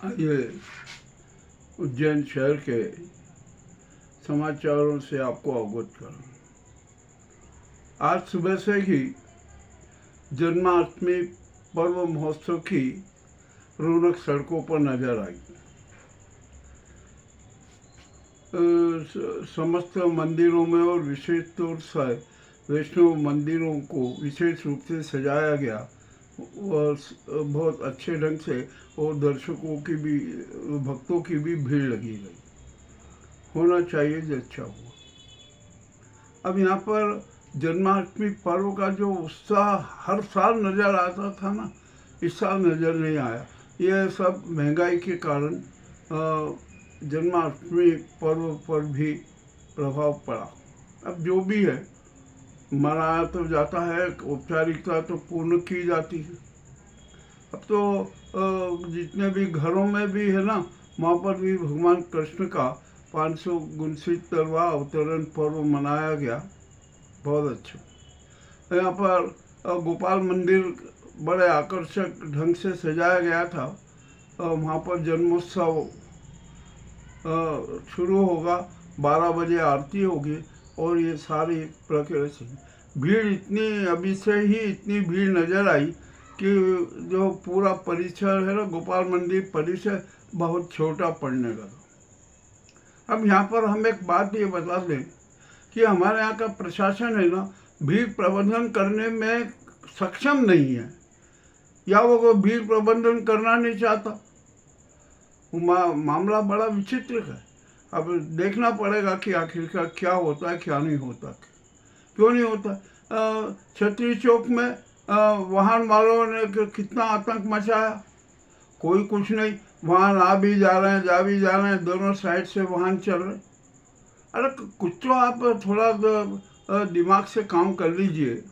आइए उज्जैन शहर के समाचारों से आपको अवगत करूं। आज सुबह से ही जन्माष्टमी पर्व महोत्सव की रौनक सड़कों पर नजर आई। समस्त मंदिरों में और विशेष तौर से वैष्णव मंदिरों को विशेष रूप से सजाया गया और बहुत अच्छे ढंग से, और दर्शकों की भी, भक्तों की भी भीड़ लगी रही। होना चाहिए जो अच्छा हुआ। अब यहाँ पर जन्माष्टमी पर्व का जो उत्साह हर साल नज़र आता था ना, इस साल नज़र नहीं आया। यह सब महंगाई के कारण जन्माष्टमी पर्व पर भी प्रभाव पड़ा। अब जो भी है, मनाया तो जाता है, औपचारिकता तो पूर्ण की जाती है। अब तो जितने भी घरों में भी है ना, वहाँ पर भी भगवान कृष्ण का 569वां अवतरण पर्व मनाया गया। बहुत अच्छा। यहाँ पर गोपाल मंदिर बड़े आकर्षक ढंग से सजाया गया था। वहाँ पर जन्मोत्सव शुरू होगा, 12 बजे आरती होगी और ये सारी प्रक्रिया से भीड़ इतनी, अभी से ही इतनी भीड़ नज़र आई कि जो पूरा परिसर है ना, गोपाल मंदिर परिसर बहुत छोटा पड़ने लगा। अब यहाँ पर हम एक बात ये बता दें कि हमारे यहाँ का प्रशासन है ना, भीड़ प्रबंधन करने में सक्षम नहीं है, या वो भीड़ प्रबंधन करना नहीं चाहता। मामला बड़ा विचित्र है। अब देखना पड़ेगा कि आखिरकार क्या होता है, क्या नहीं होता, क्यों नहीं होता। छतरी चौक में वाहन वालों ने कितना आतंक मचाया, कोई कुछ नहीं, वाहन आ भी जा रहे हैं, जा भी जा रहे हैं, दोनों साइड से वाहन चल रहे। अरे कुछ तो आप थोड़ा दिमाग से काम कर लीजिए।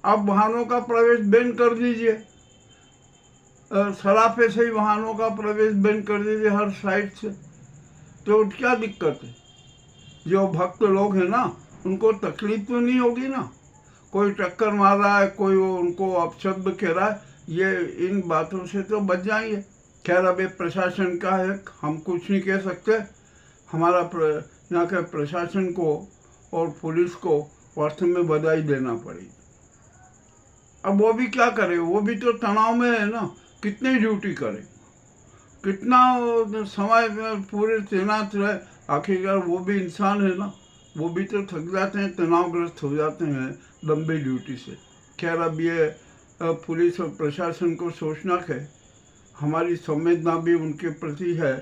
आप वाहनों का प्रवेश बैन कर दीजिए, सराफे से ही वाहनों का प्रवेश बैन कर दीजिए हर साइड से, तो क्या दिक्कत है। जो भक्त लोग हैं ना, उनको तकलीफ तो नहीं होगी ना। कोई टक्कर मार रहा है, कोई उनको अपशब्द कह रहा है, ये इन बातों से तो बच जाएंगे। खैर, अब ये प्रशासन का है, हम कुछ नहीं कह सकते। हमारा यहाँ के प्रशासन को और पुलिस को वास्तव में बधाई देना पड़ेगी। अब वो भी क्या करे, वो भी तो तनाव में है ना, कितनी ड्यूटी करे, कितना समय पूरे तैनात रहे। आखिरकार वो भी इंसान है ना, वो भी तो थक जाते हैं, तनावग्रस्त हो जाते हैं लंबी ड्यूटी से। खैर, अब ये पुलिस और प्रशासन को सोचना है, हमारी संवेदना भी उनके प्रति है,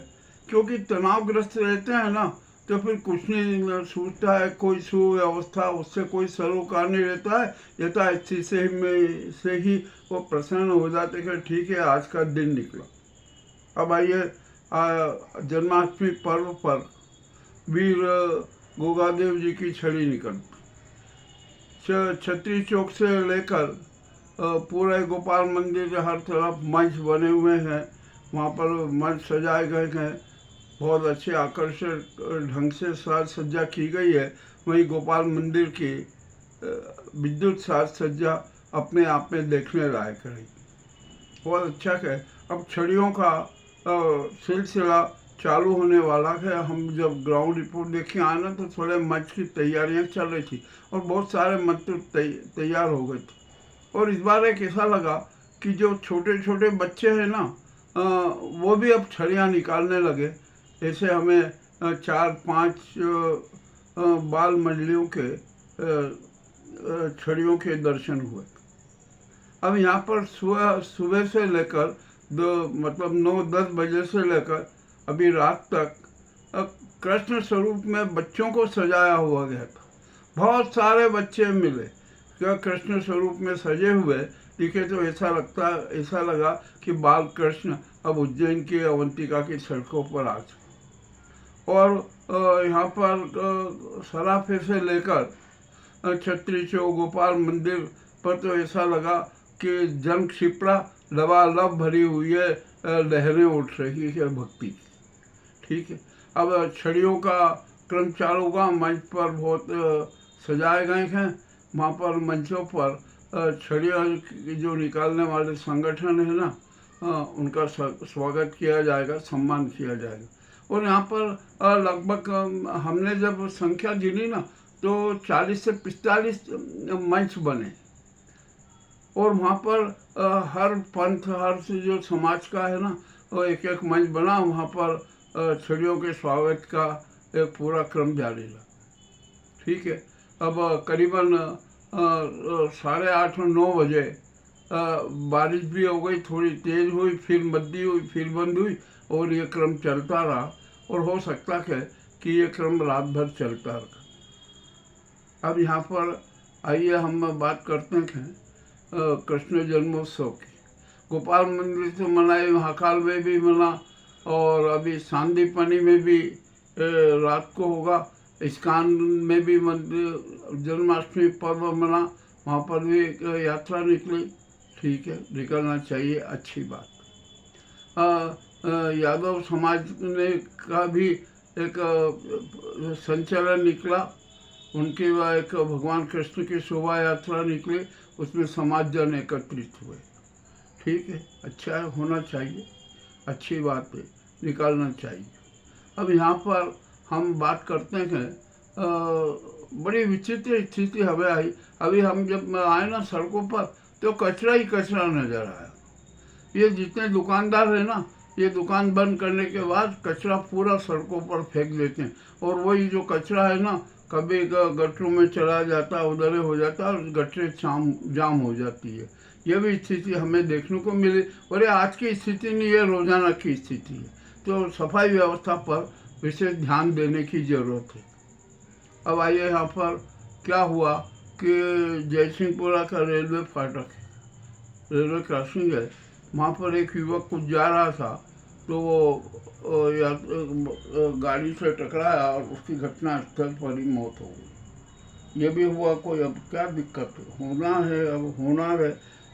क्योंकि तनावग्रस्त रहते हैं ना, तो फिर कुछ नहीं सोचता है, कोई सुव्यवस्था उससे कोई सरोकार नहीं रहता है। यथास्थिति से ही वो प्रसन्न हो जाते हैं, ठीक है आज का दिन निकला। अब आइए जन्माष्टमी पर्व पर वीर गोगादेव जी की छड़ी निकलती। छतरी चौक से लेकर पूरे गोपाल मंदिर के हर तरफ मंच बने हुए हैं, वहाँ पर मंच सजाए गए हैं, बहुत अच्छे आकर्षक ढंग से साज सज्जा की गई है। वहीं गोपाल मंदिर की विद्युत साज सज्जा अपने आप में देखने लायक रही, बहुत अच्छा है। अब छड़ियों का सिलसिला चालू होने वाला है। हम जब ग्राउंड रिपोर्ट देखे आए ना, तो थोड़े मंच की तैयारियां चल रही थी और बहुत सारे मंच तैयार हो गए थे। और इस बार एक ऐसा लगा कि जो छोटे छोटे बच्चे हैं ना, वो भी अब छड़ियाँ निकालने लगे। ऐसे हमें 4-5 बाल मंडलियों के छड़ियों के दर्शन हुए। अब यहाँ पर सुबह से लेकर 9-10 बजे से लेकर अभी रात तक कृष्ण स्वरूप में बच्चों को सजाया हुआ गया था। बहुत सारे बच्चे मिले क्या कृष्ण स्वरूप में सजे हुए दिखे, तो ऐसा लगा कि बाल कृष्ण अब उज्जैन की अवंतिका की सड़कों पर आ चुके। और यहाँ पर सराफे से लेकर छतरी चौक गोपाल मंदिर पर तो ऐसा लगा कि जन क्षिप्रा लबालब भरी हुई है, लहरें उठ रही है भक्ति। ठीक है, अब छड़ियों का क्रम चालू होगा। मंच पर बहुत सजाए गए हैं। वहाँ पर मंचों पर छड़ियाँ जो निकालने वाले संगठन है ना, उनका स्वागत किया जाएगा, सम्मान किया जाएगा। और यहाँ पर लगभग हमने जब संख्या गिनी ना तो 40 से 45 मंच बने, और वहाँ पर हर पंथ, हर जो समाज का है ना, वो एक एक मंच बना। वहाँ पर छड़ियों के स्वागत का एक पूरा क्रम जारी रहा। ठीक है। अब करीबन 8:30 और 9 बजे बारिश भी हो गई, थोड़ी तेज़ हुई, फिर मद्दी हुई, फिर बंद हुई, और ये क्रम चलता रहा। और हो सकता है कि ये क्रम रात भर चलता रहा। अब यहाँ पर आइए हम बात करते हैं कृष्ण जन्मोत्सव की। गोपाल मंदिर से मनाए, महाकाल में भी मना, और अभी सांदीपनि में भी रात को होगा। इस्कान में भी मंदिर जन्माष्टमी पर्व मना, वहाँ पर भी एक यात्रा निकली। ठीक है, निकलना चाहिए, अच्छी बात। यादव समाज ने का भी एक संचलन निकला, उनकी वह एक भगवान कृष्ण की शोभा यात्रा निकली, उसमें समाज जन एकत्रित हुए। ठीक है, अच्छा है, होना चाहिए, अच्छी बात है, निकालना चाहिए। अब यहाँ पर हम बात करते हैं, बड़ी विचित्र स्थिति हमें आई। अभी हम जब आए ना सड़कों पर, तो कचरा ही कचरा नज़र आया। ये जितने दुकानदार हैं ना, ये दुकान बंद करने के बाद कचरा पूरा सड़कों पर फेंक देते हैं, और वही जो कचरा है ना, कभी गटरों में चला जाता है, उधर हो जाता है, और गटरें जाम हो जाती है। यह भी स्थिति हमें देखने को मिली। और ये आज की स्थिति नहीं, ये रोजाना की स्थिति है। तो सफाई व्यवस्था पर विशेष ध्यान देने की ज़रूरत है। अब आइए यहाँ पर क्या हुआ कि जयसिंहपुरा का रेलवे फाटक है, रेलवे क्रॉसिंग है, वहाँ पर एक युवक कुछ जा रहा था, तो वो गाड़ी से टकराया और उसकी घटना स्थल पर ही मौत हो गई। ये भी हुआ कोई, अब क्या दिक्कत है, होना है, अब होना है,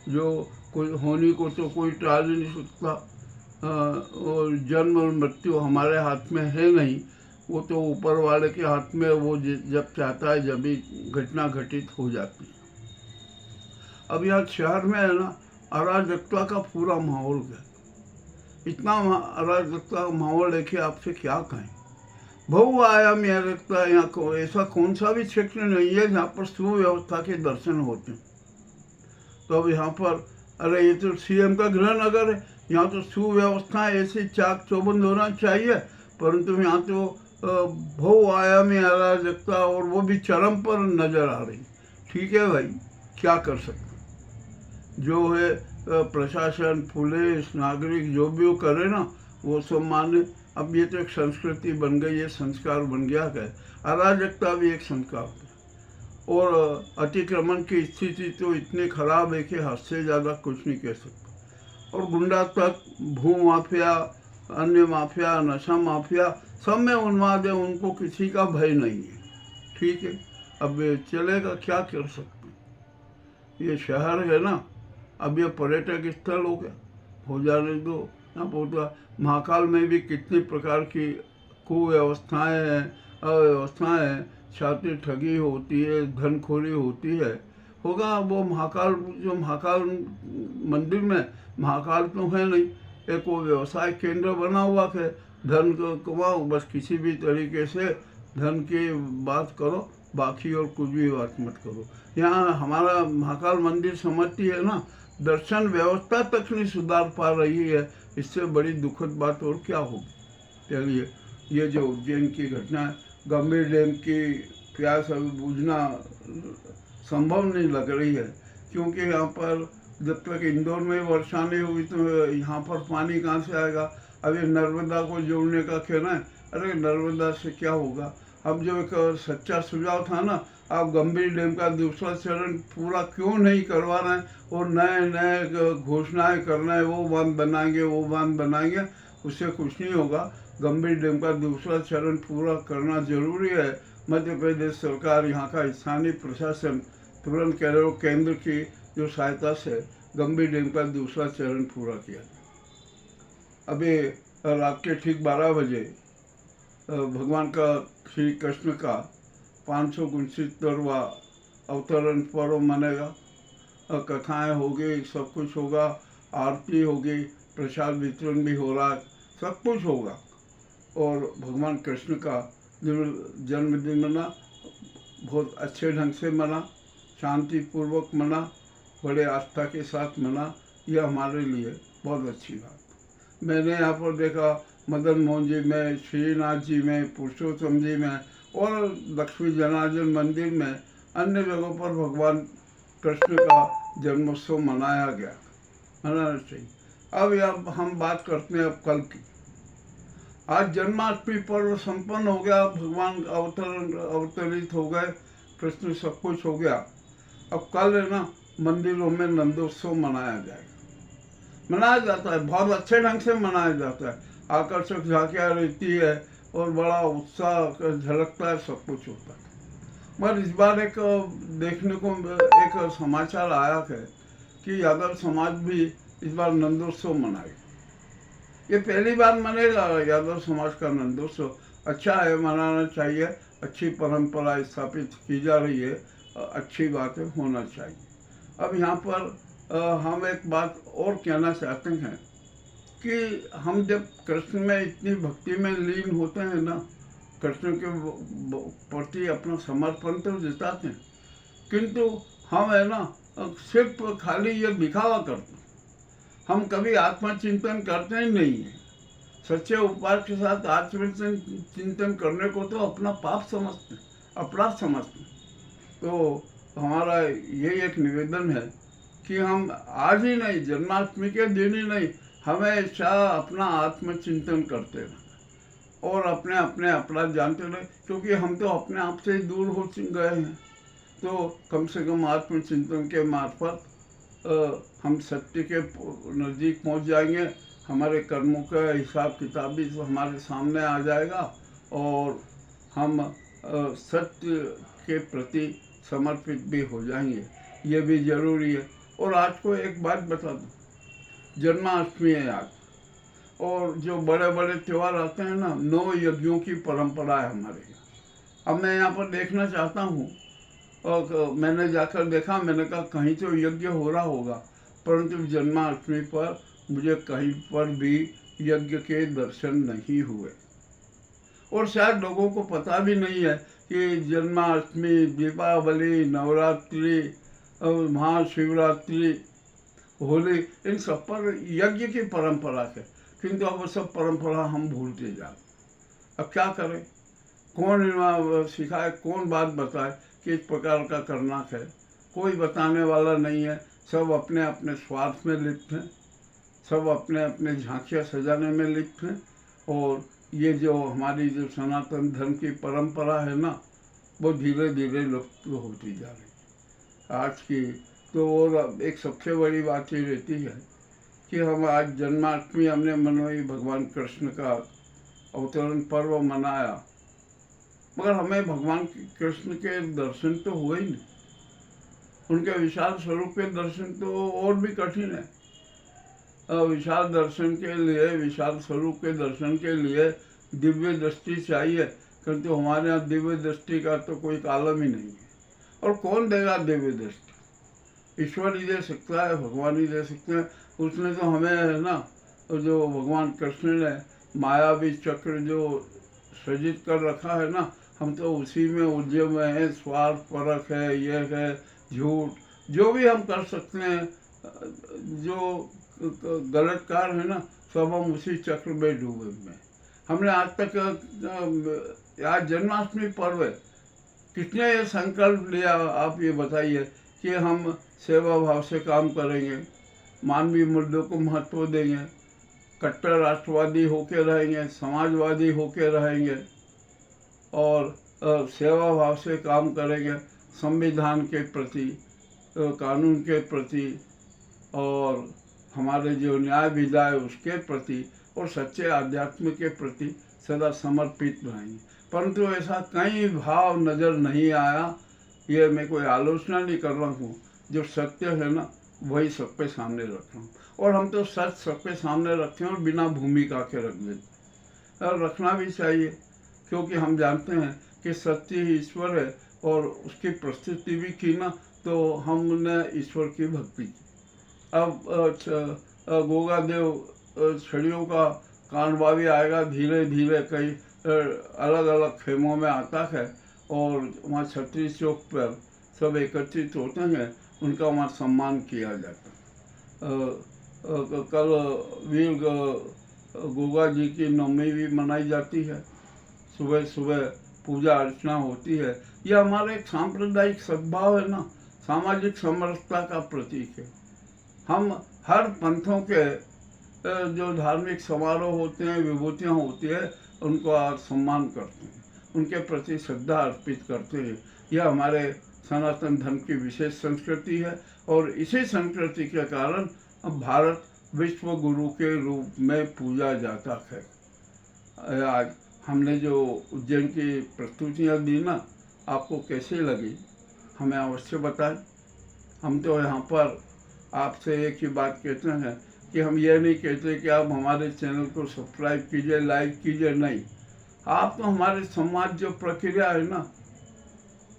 जो कोई होने को तो कोई टाल ही नहीं सकता। और जन्म और मृत्यु हमारे हाथ में है नहीं, वो तो ऊपर वाले के हाथ में, वो जब चाहता है जब भी घटना घटित हो जाती है। अब यहाँ शहर में है ना, अराजकता का पूरा माहौल है। इतना अराजकता का माहौल देखिए, आपसे क्या कहें। बहुआयामी अराजकता यहाँ को, ऐसा कौन सा भी क्षेत्र नहीं है जहाँ पर सुव्यवस्था के दर्शन होते हैं। तो अब यहाँ पर, अरे ये तो सीएम का गृहनगर है, यहाँ तो सुव्यवस्था ऐसी चाक चौबंद होना चाहिए, परंतु यहाँ तो बहुआयामी अराजकता, और वो भी चरम पर नजर आ रही। ठीक है भाई, क्या कर सकते, जो है प्रशासन, पुलिस, नागरिक जो भी वो करे ना, वो सब माने। अब ये तो एक संस्कृति बन गई है, संस्कार बन गया है। अराजकता भी एक संस्कार है। और अतिक्रमण की स्थिति तो इतनी खराब है कि हद से ज़्यादा कुछ नहीं कह सकते। और गुंडा तक, भू माफिया, अन्य माफिया, नशा माफिया, सब में उन्माद है, उनको किसी का भय नहीं है। ठीक है, अब चलेगा, क्या कर सकते हैं। ये शहर है ना, अब ये पर्यटक स्थल हो गया, हो जाने दो। यहाँ पर महाकाल में भी कितनी प्रकार की कुव्यवस्थाएँ हैं, अव्यवस्थाएँ हैं, छात्र ठगी होती है, धनखोरी होती है। होगा वो महाकाल, जो महाकाल मंदिर में महाकाल तो है नहीं, एक वो व्यवसाय केंद्र बना हुआ है। धन को कमाओ, बस किसी भी तरीके से धन की बात करो, बाकी और कुछ भी बात मत करो। यहाँ हमारा महाकाल मंदिर समझती है ना, दर्शन व्यवस्था तक नहीं सुधार पा रही है। इससे बड़ी दुखद बात और क्या होगी। चलिए, ये जो उज्जैन की घटना है, गंभीर डैम की प्यास अभी बुझना संभव नहीं लग रही है, क्योंकि यहाँ पर जब तक इंदौर में वर्षा नहीं हुई तो यहाँ पर पानी कहाँ से आएगा। अभी नर्मदा को जोड़ने का कहना है, अरे नर्मदा से क्या होगा। अब जो एक सच्चा सुझाव था ना, आप गंभीर डैम का दूसरा चरण पूरा क्यों नहीं करवा रहे हैं, और नए नए घोषणाएं करना है, वो बांध बनाएंगे, वो बांध बनाएंगे, उससे कुछ नहीं होगा। गंभीर डैम का दूसरा चरण पूरा करना जरूरी है। मध्य प्रदेश सरकार, यहाँ का स्थानीय प्रशासन तुरंत केंद्र की जो सहायता से गंभीर डैम का दूसरा चरण पूरा किया। अभी रात के ठीक 12 बजे भगवान का, श्री कृष्ण का 569वां अवतरण पर्व मनेगा। कथाएं होगी, सब कुछ होगा, आरती होगी, प्रसाद वितरण भी हो रहा है, सब कुछ होगा। और भगवान कृष्ण का जो जन्मदिन मना, बहुत अच्छे ढंग से मना, शांतिपूर्वक मना, बड़े आस्था के साथ मना, यह हमारे लिए बहुत अच्छी बात। मैंने यहाँ पर देखा मदन मोहन जी में, श्रीनाथ जी में, पुरुषोत्तम जी में और लक्ष्मी जनार्दन मंदिर में, अन्य जगहों पर भगवान कृष्ण का जन्मोत्सव मनाया गया, मनाना चाहिए। अब हम बात करते हैं अब कल की। आज जन्माष्टमी पर्व संपन्न हो गया, भगवान अवतरित हो गए, कृष्ण सब कुछ हो गया। अब कल है ना, मंदिरों में नंदोत्सव मनाया जाएगा। मनाया जाता है, बहुत अच्छे ढंग से मनाया जाता है, आकर्षक झांकियाँ रहती है और बड़ा उत्साह झलकता है, सब कुछ होता है। मगर इस बार एक देखने को एक समाचार आया है कि यादव समाज भी इस बार नंदोत्सव मनाएगा। ये पहली बार मनेगा यादव समाज का नंदोत्सव। अच्छा है, मनाना चाहिए, अच्छी परंपरा स्थापित की जा रही है, अच्छी बातें होना चाहिए। अब यहाँ पर हम एक बात और कहना चाहते हैं कि हम जब कृष्ण में इतनी भक्ति में लीन होते हैं ना, कृष्ण के प्रति अपना समर्पण तो जताते हैं, किंतु हम है ना सिर्फ खाली ये दिखावा करते हैं, हम कभी आत्मचिंतन करते ही नहीं है। सच्चे उपवास के साथ आत्मचिंतन करने को तो अपना पाप समझते हैं, अपराध समझते हैं। तो हमारा यही एक निवेदन है कि हम आज ही नहीं, जन्माष्टमी के दिन ही नहीं, हमेशा अपना आत्मचिंतन करते रहें और अपने अपने अपराध जानते रहे, क्योंकि हम तो अपने आप से ही दूर हो गए हैं। तो कम से कम आत्मचिंतन के मार्फत हम सत्य के नज़दीक पहुंच जाएंगे, हमारे कर्मों का हिसाब किताब भी हमारे सामने आ जाएगा और हम सत्य के प्रति समर्पित भी हो जाएंगे, ये भी जरूरी है। और आज को एक बात बता दूं, जन्माष्टमी है आज, और जो बड़े बड़े त्यौहार आते हैं ना, 9 यज्ञों की परंपरा है हमारे यहाँ। अब मैं यहाँ पर देखना चाहता हूँ, और मैंने जाकर देखा, मैंने कहा कहीं तो यज्ञ हो रहा होगा, परंतु जन्माष्टमी पर मुझे कहीं पर भी यज्ञ के दर्शन नहीं हुए। और शायद लोगों को पता भी नहीं है कि जन्माष्टमी, दीपावली, नवरात्रि, महाशिवरात्रि, होली, इन सब पर यज्ञ की परंपरा है, किंतु अब वो सब परंपरा हम भूलते जा रहे। अब क्या करें, कौन सिखाए, कौन बात बताए कि इस प्रकार का करना है? कोई बताने वाला नहीं है, सब अपने अपने स्वार्थ में लिप्त हैं, सब अपने अपने झांकियाँ सजाने में लिप्त हैं। और ये जो हमारी जो सनातन धर्म की परंपरा है ना, वो धीरे धीरे लुप्त होती जा रही है आज की। तो और एक सबसे बड़ी बात ये रहती है कि हम आज जन्माष्टमी हमने मनोई, भगवान कृष्ण का अवतरण पर्व मनाया, मगर हमें भगवान कृष्ण के दर्शन तो हुए ही नहीं। उनके विशाल स्वरूप के दर्शन तो और भी कठिन है। विशाल दर्शन के लिए, विशाल स्वरूप के दर्शन के लिए दिव्य दृष्टि चाहिए, किंतु हमारे यहाँ दिव्य दृष्टि का तो कोई कालम ही नहीं है। और कौन देगा दिव्य दृष्टि? ईश्वर ही दे सकता है, भगवान ही दे सकते हैं। उसने तो हमें है ना, जो भगवान कृष्ण ने मायावी चक्र जो सृजित कर रखा है ना, हम तो उसी में उलझे हुए हैं। स्वार्थ परख है, ये है, झूठ, जो भी हम कर सकते हैं, जो गलत कार्य है ना, सब हम उसी चक्र में डूबे हुए हैं। हमने आज तक, आज जन्माष्टमी पर्व है, कितने ये संकल्प लिया, आप ये बताइए कि हम सेवा भाव से काम करेंगे, मानवीय मूल्यों को महत्व देंगे, कट्टर राष्ट्रवादी होके रहेंगे, समाजवादी होके रहेंगे और सेवा भाव से काम करेंगे, संविधान के प्रति, कानून के प्रति और हमारे जो न्याय विधा है उसके प्रति और सच्चे आध्यात्म के प्रति सदा समर्पित रहेंगे। परंतु ऐसा कई भाव नज़र नहीं आया। ये मैं कोई आलोचना नहीं कर रहा हूँ, जो सत्य है ना वही सबके सामने रख रहा हूँ। और हम तो सच सबके सामने रखते हैं और बिना भूमिका के रख देते, और रखना भी चाहिए, क्योंकि हम जानते हैं कि सत्य ही ईश्वर है। और उसकी प्रस्तुति भी की ना, तो हमने ईश्वर की भक्ति की। अब गोगा देव छड़ियों का कांडवा भी आएगा, धीरे धीरे कई अलग अलग खेमों में आता है और वहाँ छत्री चौक पर सब एकत्रित होते हैं, उनका वहाँ सम्मान किया जाता है। कल वीर गोगा जी की नवमी भी मनाई जाती है, सुबह सुबह पूजा अर्चना होती है। यह हमारा एक सांप्रदायिक सद्भाव है ना, सामाजिक समरसता का प्रतीक है। हम हर पंथों के जो धार्मिक समारोह होते हैं, विभूतियाँ होती है, उनको सम्मान करते हैं, उनके प्रति श्रद्धा अर्पित करते हैं। यह हमारे सनातन धर्म की विशेष संस्कृति है और इसी संस्कृति के कारण अब भारत विश्व गुरु के रूप में पूजा जाता है। आज हमने जो उज्जैन की प्रस्तुतियाँ दी ना, आपको कैसी लगी हमें अवश्य बताएं। हम तो यहाँ पर आपसे एक ही बात कहते हैं कि हम ये नहीं कहते कि आप हमारे चैनल को सब्सक्राइब कीजिए, लाइक कीजिए, नहीं। आप तो हमारे समाज जो प्रक्रिया है ना,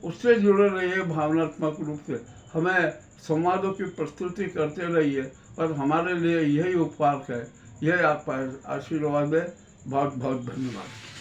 उससे जुड़े रहिए भावनात्मक रूप से, हमें संवादों की प्रस्तुति करते रहिए और हमारे लिए यही उपकार है। यही आपका आशीर्वाद है। बहुत बहुत धन्यवाद।